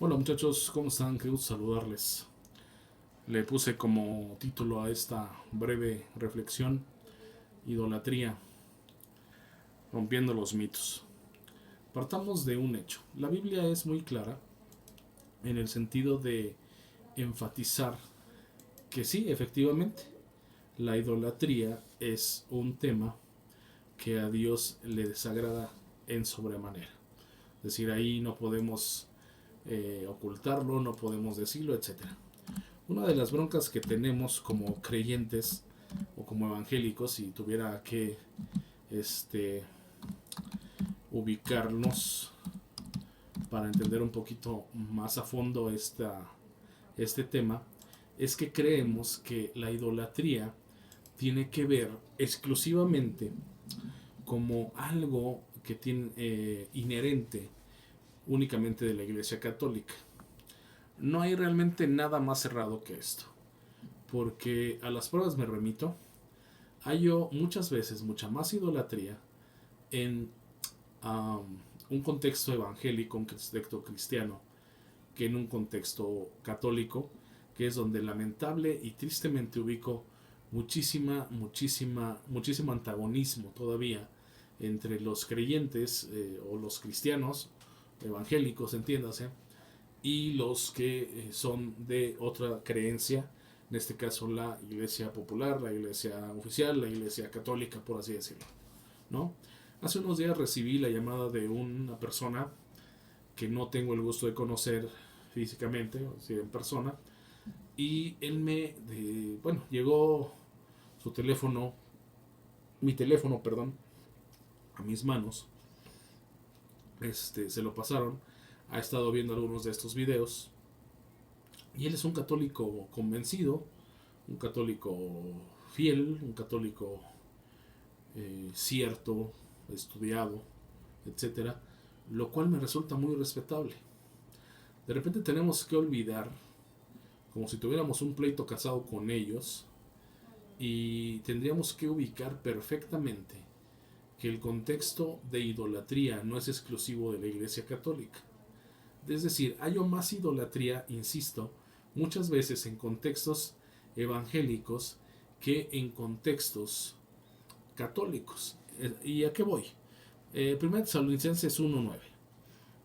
Hola muchachos, ¿cómo están? Qué gusto saludarles. Le puse como título a esta breve reflexión: idolatría, rompiendo los mitos. Partamos de un hecho. La Biblia es muy clara en el sentido de enfatizar que sí, efectivamente, la idolatría es un tema que a Dios le desagrada en sobremanera. Es decir, ahí no podemos ocultarlo, no podemos decirlo, etcétera. Una de las broncas que tenemos como creyentes o como evangélicos, si tuviera que este, ubicarnos para entender un poquito más a fondo este tema, es que creemos que la idolatría tiene que ver exclusivamente como algo que tiene inherente únicamente de la Iglesia Católica. No hay realmente nada más cerrado que esto, porque a las pruebas me remito. Hay muchas veces mucha más idolatría en un contexto evangélico, un contexto cristiano, que en un contexto católico, que es donde lamentable y tristemente ubico muchísimo antagonismo todavía entre los creyentes o los cristianos evangélicos, entiéndase, y los que son de otra creencia, en este caso la iglesia popular, la iglesia oficial, la iglesia católica, por así decirlo, ¿no? Hace unos días recibí la llamada de una persona que no tengo el gusto de conocer físicamente, o sea, en persona, y él bueno, llegó su teléfono, mi teléfono, perdón, a mis manos, se lo pasaron, ha estado viendo algunos de estos videos, y él es un católico convencido, un católico fiel, un católico cierto, estudiado, etcétera, lo cual me resulta muy respetable. De repente tenemos que olvidar, como si tuviéramos un pleito casado con ellos, y tendríamos que ubicar perfectamente que el contexto de idolatría no es exclusivo de la Iglesia Católica. Es decir, hay más idolatría, insisto, muchas veces en contextos evangélicos que en contextos católicos. ¿Y a qué voy? 1 Tesalonicenses 1:9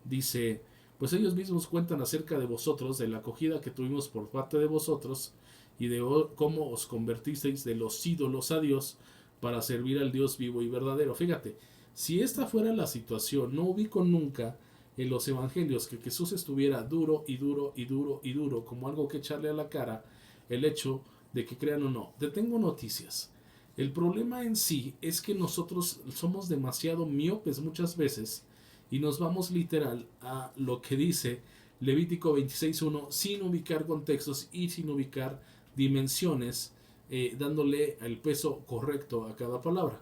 dice: pues ellos mismos cuentan acerca de vosotros, de la acogida que tuvimos por parte de vosotros, y de cómo os convertisteis de los ídolos a Dios para servir al Dios vivo y verdadero. Fíjate, si esta fuera la situación, no ubico nunca en los evangelios que Jesús estuviera duro y duro y duro y duro, como algo que echarle a la cara, el hecho de que crean o no. Te tengo noticias. El problema en sí es que nosotros somos demasiado miopes muchas veces y nos vamos literal a lo que dice Levítico 26:1 sin ubicar contextos y sin ubicar dimensiones, dándole el peso correcto a cada palabra.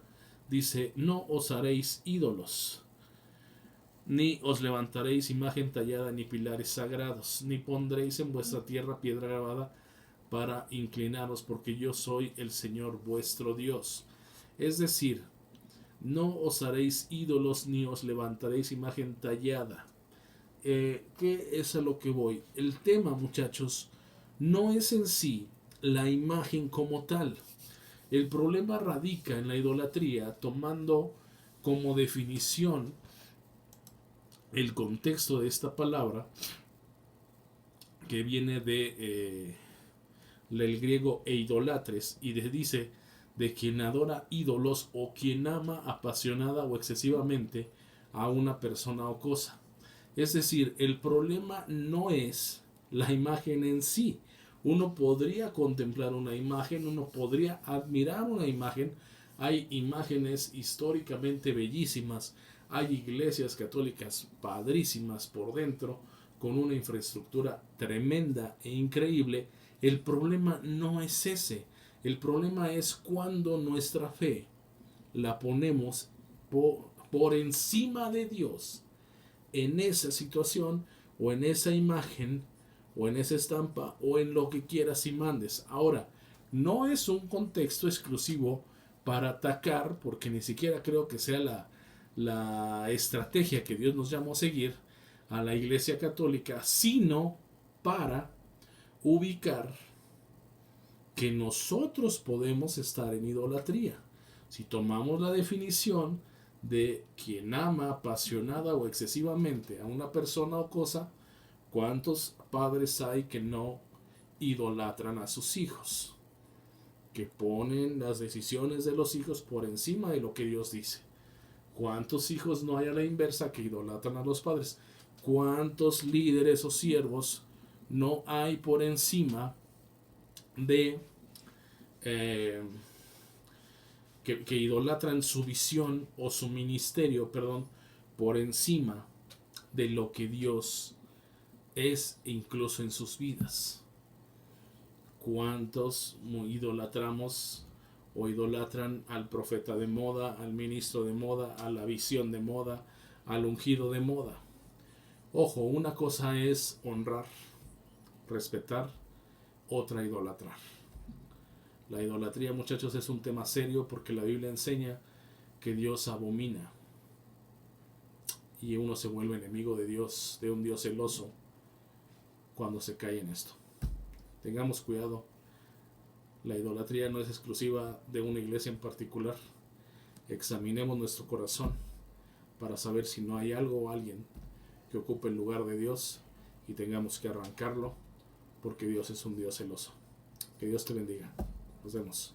Dice: no os haréis ídolos, ni os levantaréis imagen tallada, ni pilares sagrados, ni pondréis en vuestra tierra piedra grabada para inclinaros, porque yo soy el Señor vuestro Dios. Es decir, no os haréis ídolos, ni os levantaréis imagen tallada. ¿Qué es a lo que voy? El tema, muchachos, no es en sí la imagen como tal. El problema radica en la idolatría, tomando como definición el contexto de esta palabra, que viene del griego eidolatres, y dice de quien adora ídolos o quien ama apasionada o excesivamente a una persona o cosa. Es decir, el problema no es la imagen en sí. Uno podría contemplar una imagen, uno podría admirar una imagen. Hay imágenes históricamente bellísimas, hay iglesias católicas padrísimas por dentro, con una infraestructura tremenda e increíble. El problema no es ese. El problema es cuando nuestra fe la ponemos por encima de Dios en esa situación o en esa imagen o en esa estampa o en lo que quieras y mandes. Ahora, no es un contexto exclusivo para atacar, porque ni siquiera creo que sea la estrategia que Dios nos llamó a seguir, a la Iglesia Católica, sino para ubicar que nosotros podemos estar en idolatría. Si tomamos la definición de quien ama apasionada o excesivamente a una persona o cosa, ¿cuántos padres hay que no idolatran a sus hijos? Que ponen las decisiones de los hijos por encima de lo que Dios dice. ¿Cuántos hijos no hay a la inversa que idolatran a los padres? ¿Cuántos líderes o siervos no hay por encima de que idolatran su visión o su ministerio, perdón, por encima de lo que Dios es incluso en sus vidas? ¿Cuántos idolatramos o idolatran al profeta de moda, al ministro de moda, a la visión de moda, al ungido de moda? Ojo, una cosa es honrar, respetar, otra idolatrar. La idolatría, muchachos, es un tema serio porque la Biblia enseña que Dios abomina y uno se vuelve enemigo de Dios, de un Dios celoso, cuando se cae en esto. Tengamos cuidado. La idolatría no es exclusiva de una iglesia en particular. Examinemos nuestro corazón para saber si no hay algo o alguien que ocupe el lugar de Dios y tengamos que arrancarlo, porque Dios es un Dios celoso. Que Dios te bendiga. Nos vemos.